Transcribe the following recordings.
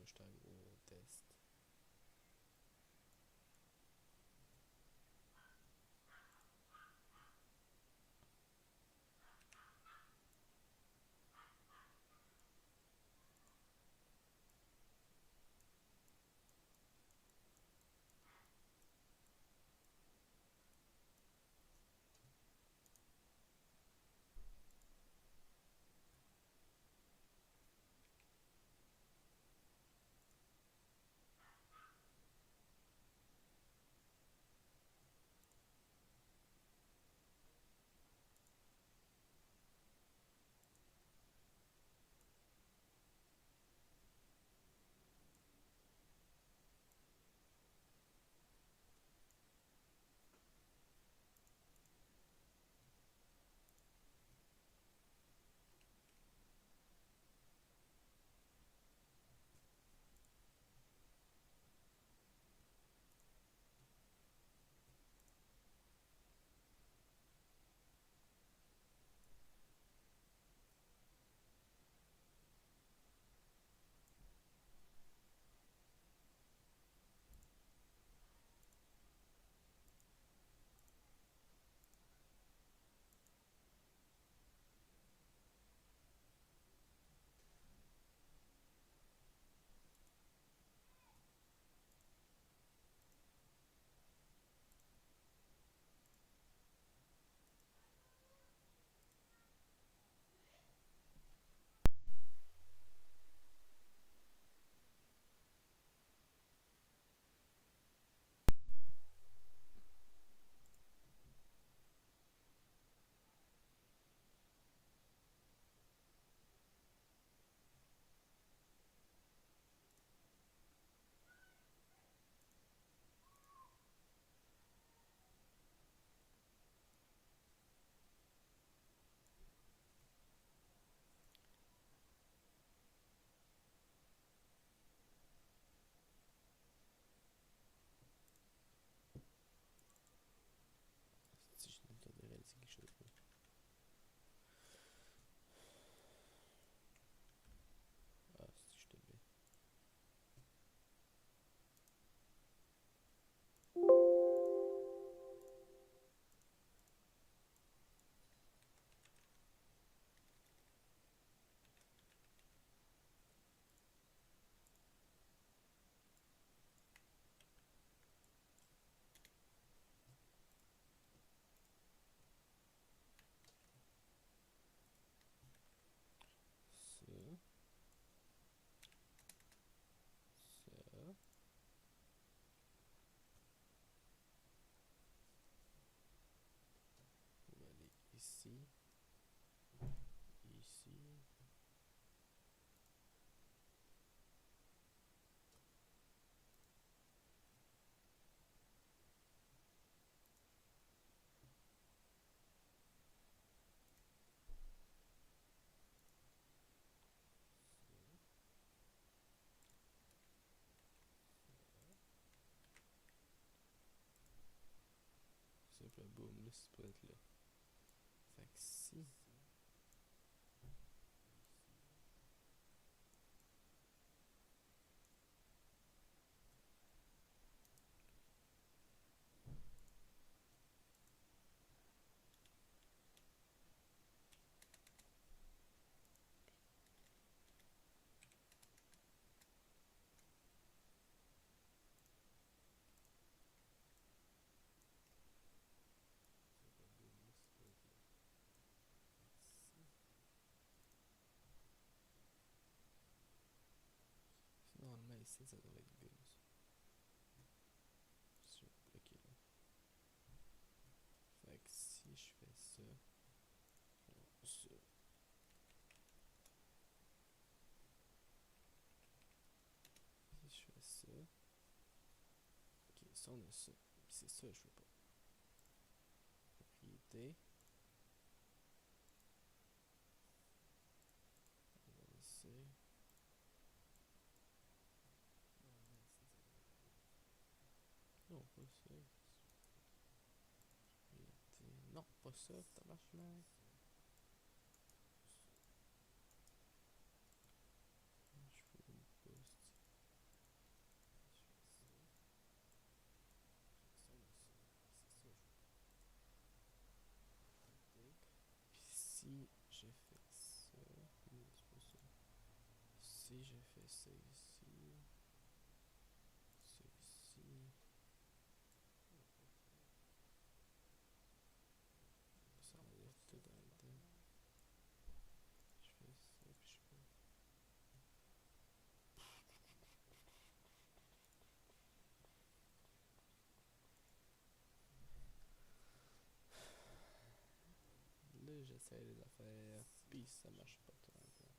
hashtag au test. Si je n'ai pas de réaliser quelque chose. Ah, si je te mets. Ça. Ça. On va aller ici. Ici. Ça, puis là, boum, là, c'est pour être là. Fait que si. Normalement, ici, ça devrait être good. Si je vais bloquer là. Fait que si je fais ça. Ça. Si je fais ça. Ok, ça on a ça. C'est ça, je veux pas. Propriété. On va laisser. Non, pas ça. Propriété. Non, pas ça, tabarnak. Je peux une poste. j'ai fait ça ici. Ça ici. Ça enlève tout dans le dedans. Je fais ça, puis je fais. Là, j'essaie les affaires, puis ça marche pas tout le temps.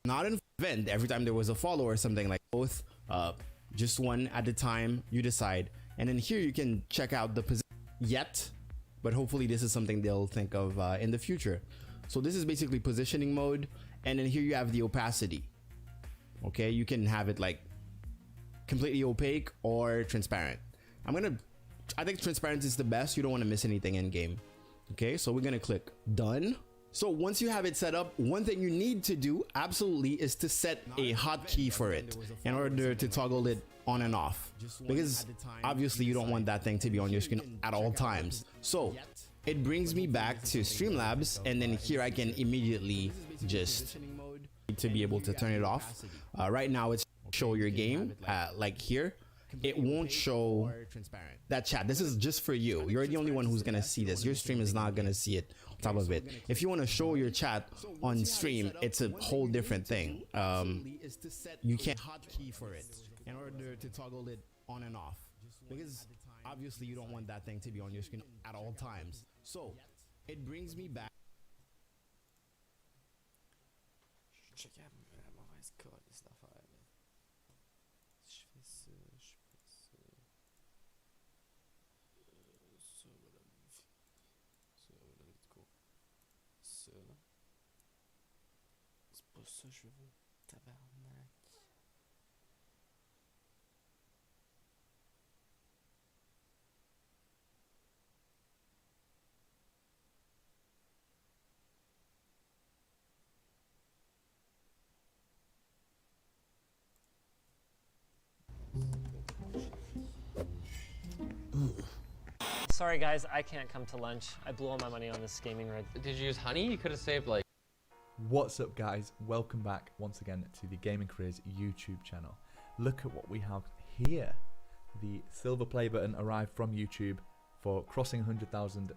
Not an event every time there was a follow or something, like both, just one at a time, you decide. And then here you can check out the position yet, but hopefully this is something they'll think of in the future. So this is basically positioning mode, and then here you have the opacity. Okay, you can have it like completely opaque or transparent. I think transparent is the best. You don't want to miss anything in game. Okay, so we're gonna click done. So once you have it set up, one thing you need to do absolutely is to set a hotkey for it in order to toggle it on and off, because obviously you don't want that thing to be on your screen at all times. So it brings me back to Streamlabs, and then here I can immediately just to be able to turn it off. Right now it's show your game, like here. It won't show that chat. This is just for you. You're the only one who's gonna see this. Your stream is not gonna see it on top of it. If you want to show your chat on stream, it's a whole different thing. You can't hotkey for it in order to toggle it on and off, because obviously you don't want that thing to be on your screen at all times. So it brings me back. Je checkais la mauvaise code, cette affaire là. Je fais ça, je fais ça. Ça va là. Ça va là, let's go. Ça. C'est pas ça, je veux. Tabarnak. Sorry guys, I can't come to lunch. I blew all my money on this gaming rig. Did you use honey? You could have saved like... What's up guys, welcome back once again to the Gaming Careers YouTube channel. Look at what we have here. The silver play button arrived from YouTube for crossing 100,000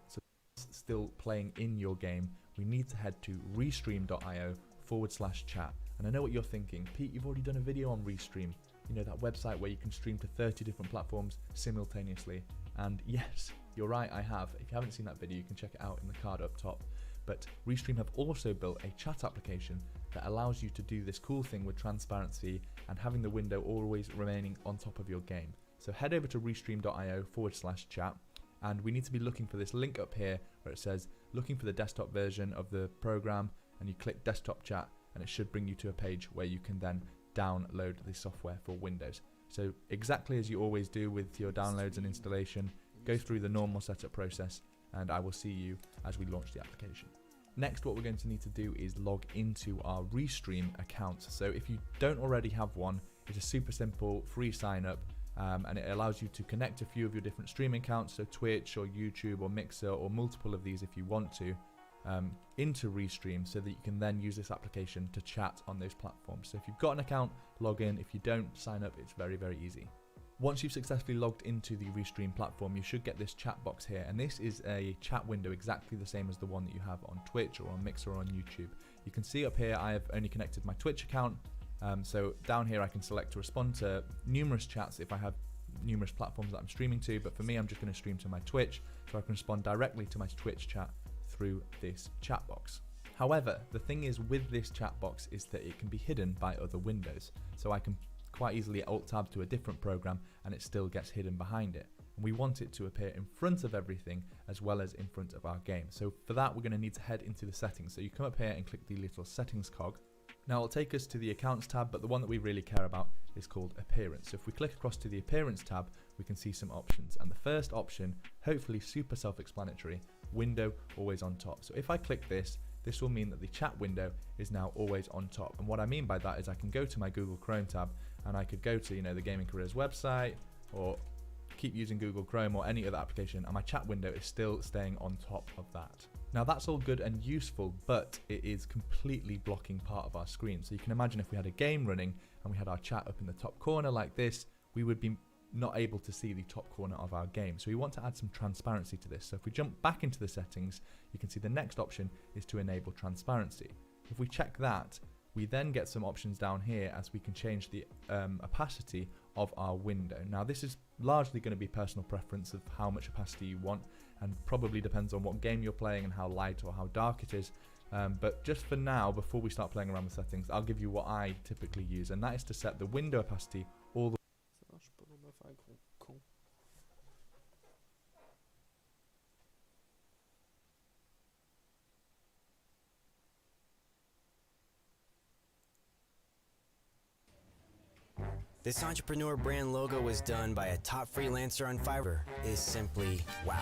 still playing in your game. We need to head to restream.io/chat. And I know what you're thinking, Pete, you've already done a video on Restream. You know, that website where you can stream to 30 different platforms simultaneously. And yes, you're right, I have. If you haven't seen that video, you can check it out in the card up top. But Restream have also built a chat application that allows you to do this cool thing with transparency and having the window always remaining on top of your game. So head over to restream.io/chat, and we need to be looking for this link up here where it says looking for the desktop version of the program, and you click desktop chat, and it should bring you to a page where you can then download the software for Windows. So exactly as you always do with your downloads and installation, go through the normal setup process, and I will see you as we launch the application. Next, what we're going to need to do is log into our Restream account. So if you don't already have one, it's a super simple free sign up, and it allows you to connect a few of your different streaming accounts, so Twitch or YouTube or Mixer or multiple of these if you want to, into Restream, so that you can then use this application to chat on those platforms. So if you've got an account, log in. If you don't, sign up. It's very, very easy. Once you've successfully logged into the Restream platform, you should get this chat box here, and this is a chat window exactly the same as the one that you have on Twitch or on Mixer or on YouTube. You can see up here I have only connected my Twitch account, so down here I can select to respond to numerous chats if I have numerous platforms that I'm streaming to, but for me I'm just going to stream to my Twitch, so I can respond directly to my Twitch chat through this chat box. However, the thing is with this chat box is that it can be hidden by other windows, so I can quite easily alt tab to a different program and it still gets hidden behind it. And we want it to appear in front of everything as well as in front of our game. So for that we're going to need to head into the settings. So you come up here and click the little settings cog. Now it'll take us to the accounts tab, but the one that we really care about is called appearance. So if we click across to the appearance tab, we can see some options. And the first option, hopefully super self-explanatory, window always on top. So if I click this, this will mean that the chat window is now always on top. And what I mean by that is I can go to my Google Chrome tab and I could go to, you know, the Gaming Careers website or keep using Google Chrome or any other application, and my chat window is still staying on top of that. Now that's all good and useful, but it is completely blocking part of our screen. So you can imagine if we had a game running and we had our chat up in the top corner like this, we would be not able to see the top corner of our game. So we want to add some transparency to this. So if we jump back into the settings, you can see the next option is to enable transparency. If we check that, we then get some options down here as we can change the opacity of our window. Now this is largely going to be personal preference of how much opacity you want, and probably depends on what game you're playing and how light or how dark it is. But just for now, before we start playing around with settings, I'll give you what I typically use, and that is to set the window opacity all the Ça marche pas, on va faire un gros con. This entrepreneur brand logo was done by a top freelancer on Fiverr. Is simply wow.